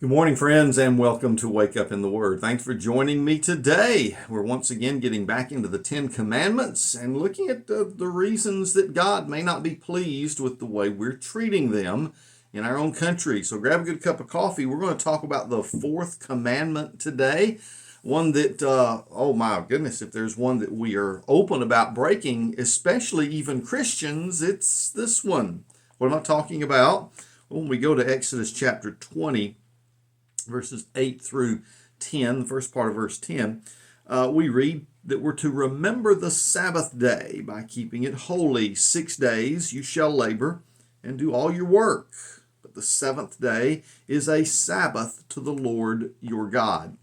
Good morning, friends, and welcome to Wake Up in the Word. Thanks for joining me today. We're once again getting back into the Ten Commandments and looking at the reasons that God may not be pleased with the way we're treating them in our own country. So grab a good cup of coffee. We're going to talk about the Fourth Commandment today. One that, oh my goodness, if there's one that we are open about breaking, especially even Christians, it's this one. What am I talking about? When we go to Exodus chapter 20, verses 8 through 10, the first part of verse 10, we read that we're to remember the Sabbath day by keeping it holy. 6 days you shall labor and do all your work, but the seventh day is a Sabbath to the Lord your God.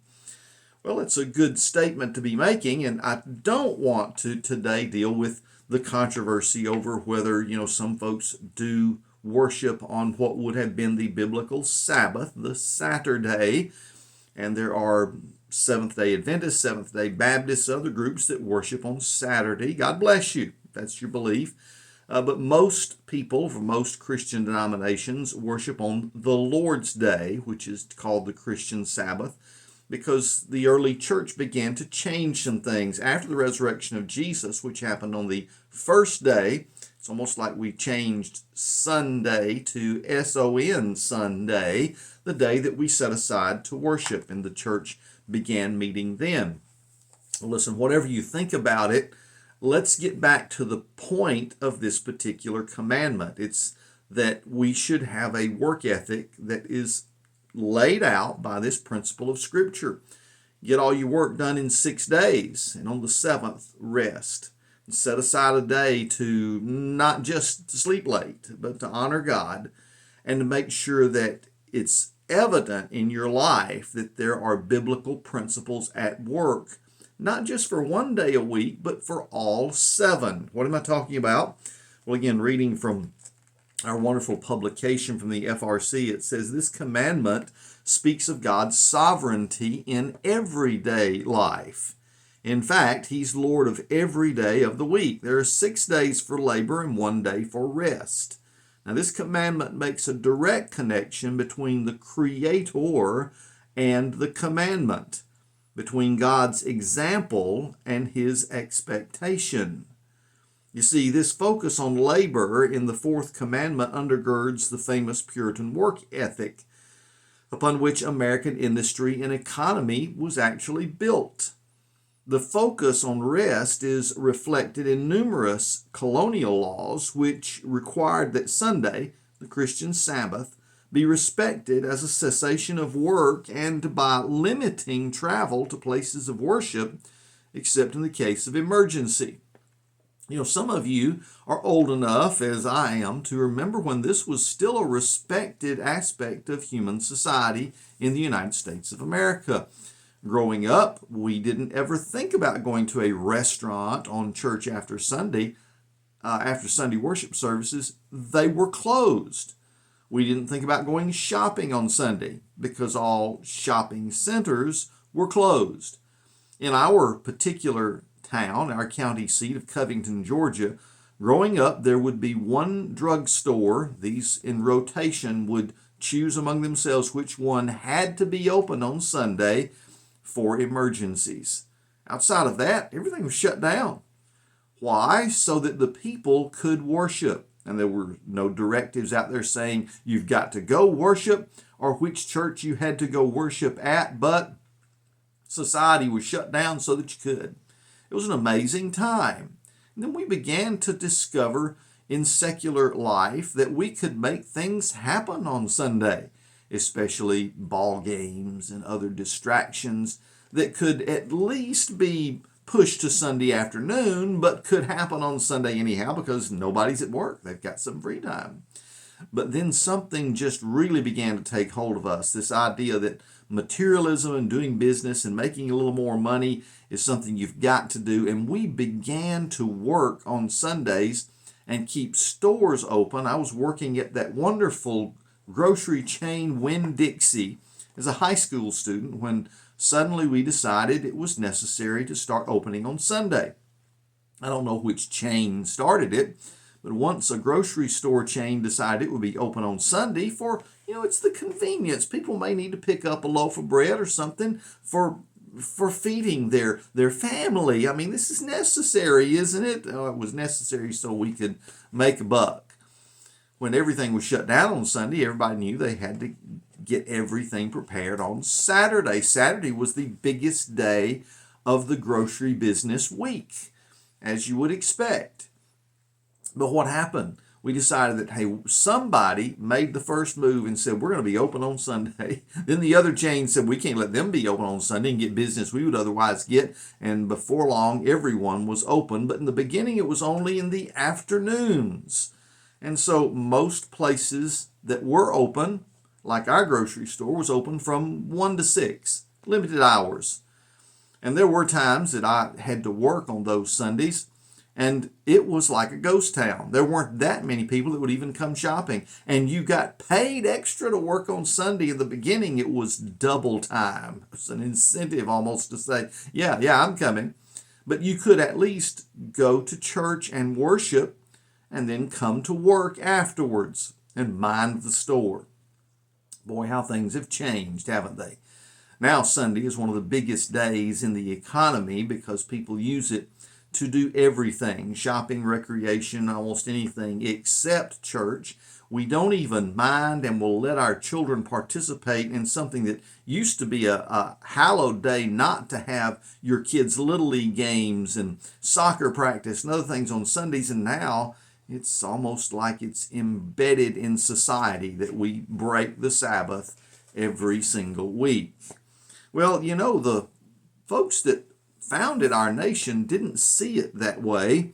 Well, it's a good statement to be making, and I don't want to today deal with the controversy over whether, some folks do worship on what would have been the biblical Sabbath, the Saturday, and there are Seventh-day Adventists, Seventh-day Baptists, other groups that worship on Saturday. God bless you, if that's your belief. But most people from most Christian denominations worship on the Lord's Day, which is called the Christian Sabbath, because the early church began to change some things after the resurrection of Jesus, which happened on the first day. It's almost like we changed Sunday to S-O-N Sunday, the day that we set aside to worship, and the church began meeting then. Listen, whatever you think about it, let's get back to the point of this particular commandment. It's that we should have a work ethic that is laid out by this principle of Scripture. Get all your work done in 6 days, and on the seventh, rest. Set aside a day to not just sleep late, but to honor God and to make sure that it's evident in your life that there are biblical principles at work, not just for 1 day a week, but for all 7. What am I talking about? Well, again, reading from our wonderful publication from the FRC, it says this commandment speaks of God's sovereignty in everyday life. In fact, He's Lord of every day of the week. There are 6 days for labor and 1 day for rest. Now, this commandment makes a direct connection between the Creator and the commandment, between God's example and His expectation. You see, this focus on labor in the Fourth Commandment undergirds the famous Puritan work ethic upon which American industry and economy was actually built. The focus on rest is reflected in numerous colonial laws which required that Sunday, the Christian Sabbath, be respected as a cessation of work and by limiting travel to places of worship, except in the case of emergency. Some of you are old enough, as I am, to remember when this was still a respected aspect of human society in the United States of America. Growing up, we didn't ever think about going to a restaurant on church after Sunday worship services. They were closed. We didn't think about going shopping on Sunday because all shopping centers were closed. In our particular town, our county seat of Covington, Georgia, growing up, there would be one drugstore. These in rotation would choose among themselves which one had to be open on Sunday for emergencies. Outside of that, everything was shut down. Why? So that the people could worship. And there were no directives out there saying you've got to go worship or which church you had to go worship at, but society was shut down so that you could. It was an amazing time. And then we began to discover in secular life that we could make things happen on Sunday, especially ball games and other distractions that could at least be pushed to Sunday afternoon, but could happen on Sunday anyhow because nobody's at work. They've got some free time. But then something just really began to take hold of us, this idea that materialism and doing business and making a little more money is something you've got to do. And we began to work on Sundays and keep stores open. I was working at that wonderful grocery chain Winn-Dixie as a high school student when suddenly we decided it was necessary to start opening on Sunday. I don't know which chain started it, but once a grocery store chain decided it would be open on Sunday for, It's the convenience. People may need to pick up a loaf of bread or something for feeding their family. I mean, this is necessary, isn't it? It was necessary so we could make a buck. When everything was shut down on Sunday, everybody knew they had to get everything prepared on Saturday. Saturday was the biggest day of the grocery business week, as you would expect. But what happened? We decided that, hey, somebody made the first move and said, we're going to be open on Sunday. Then the other chain said, we can't let them be open on Sunday and get business we would otherwise get. And before long, everyone was open. But in the beginning, it was only in the afternoons. And so most places that were open, like our grocery store, was open from 1 to 6, limited hours. And there were times that I had to work on those Sundays, and it was like a ghost town. There weren't that many people that would even come shopping. And you got paid extra to work on Sunday. In the beginning, it was double time. It was an incentive almost to say, yeah, I'm coming. But you could at least go to church and worship and then come to work afterwards and mind the store. Boy, how things have changed, haven't they? Now Sunday is one of the biggest days in the economy because people use it to do everything, shopping, recreation, almost anything except church. We don't even mind, and we'll let our children participate in something that used to be a hallowed day not to have your kids' Little League games and soccer practice and other things on Sundays, and now it's almost like it's embedded in society that we break the Sabbath every single week. Well, the folks that founded our nation didn't see it that way.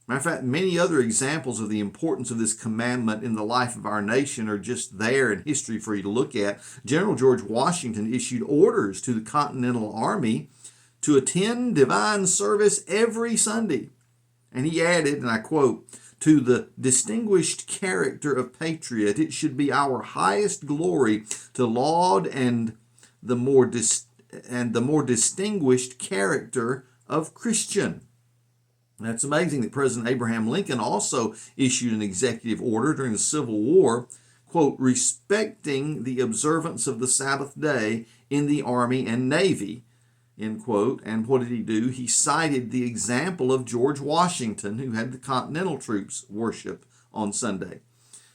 Matter of fact, many other examples of the importance of this commandment in the life of our nation are just there in history for you to look at. General George Washington issued orders to the Continental Army to attend divine service every Sunday. And he added, and I quote, "To the distinguished character of patriot, it should be our highest glory to laud and the more distinguished character of Christian." That's amazing that President Abraham Lincoln also issued an executive order during the Civil War, quote, "respecting the observance of the Sabbath day in the Army and Navy," end quote. And what did he do? He cited the example of George Washington, who had the Continental troops worship on Sunday.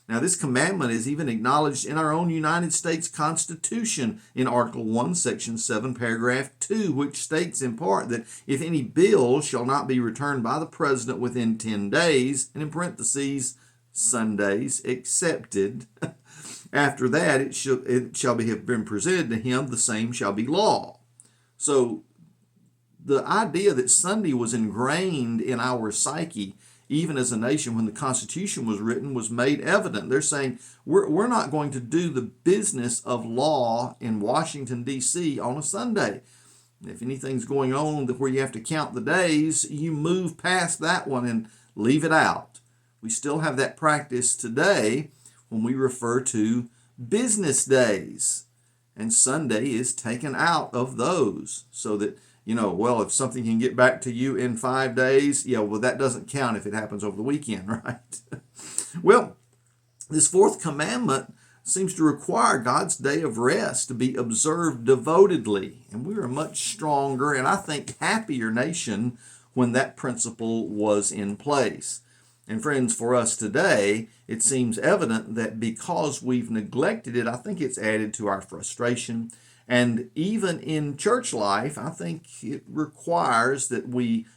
Now, this commandment is even acknowledged in our own United States Constitution in Article 1, Section 7, Paragraph 2, which states in part that if any bill shall not be returned by the President within 10 days, and in parentheses, Sundays excepted, after that it shall have been presented to him, the same shall be law. So the idea that Sunday was ingrained in our psyche, even as a nation when the Constitution was written, was made evident. They're saying, we're not going to do the business of law in Washington, D.C. on a Sunday. If anything's going on where you have to count the days, you move past that one and leave it out. We still have that practice today when we refer to business days. And Sunday is taken out of those so that, well, if something can get back to you in 5 days, that doesn't count if it happens over the weekend, right? Well, this fourth commandment seems to require God's day of rest to be observed devotedly. And we were a much stronger and I think happier nation when that principle was in place. And friends, for us today, it seems evident that because we've neglected it, I think it's added to our frustration. And even in church life, I think it requires that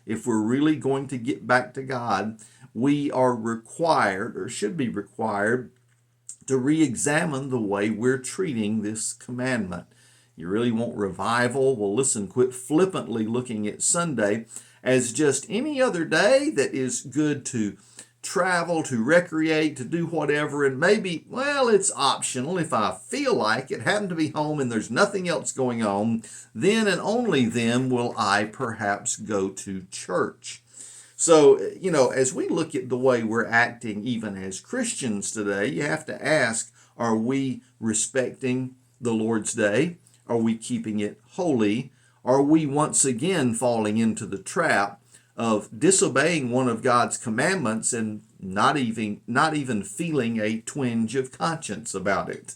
if we're really going to get back to God, we are required, or should be required, to re-examine the way we're treating this commandment. You really want revival? Well, listen, quit flippantly looking at Sunday as just any other day that is good to travel, to recreate, to do whatever, and maybe, it's optional. If I feel like it, happen to be home and there's nothing else going on, then and only then will I perhaps go to church. So, as we look at the way we're acting even as Christians today, you have to ask, are we respecting the Lord's Day? Are we keeping it holy? Are we once again falling into the trap of disobeying one of God's commandments and not even feeling a twinge of conscience about it?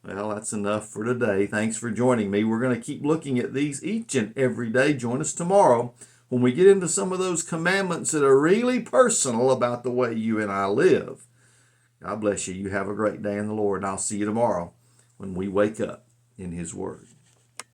Well, that's enough for today. Thanks for joining me. We're going to keep looking at these each and every day. Join us tomorrow when we get into some of those commandments that are really personal about the way you and I live. God bless you. You have a great day in the Lord, and I'll see you tomorrow when we wake up in His Word.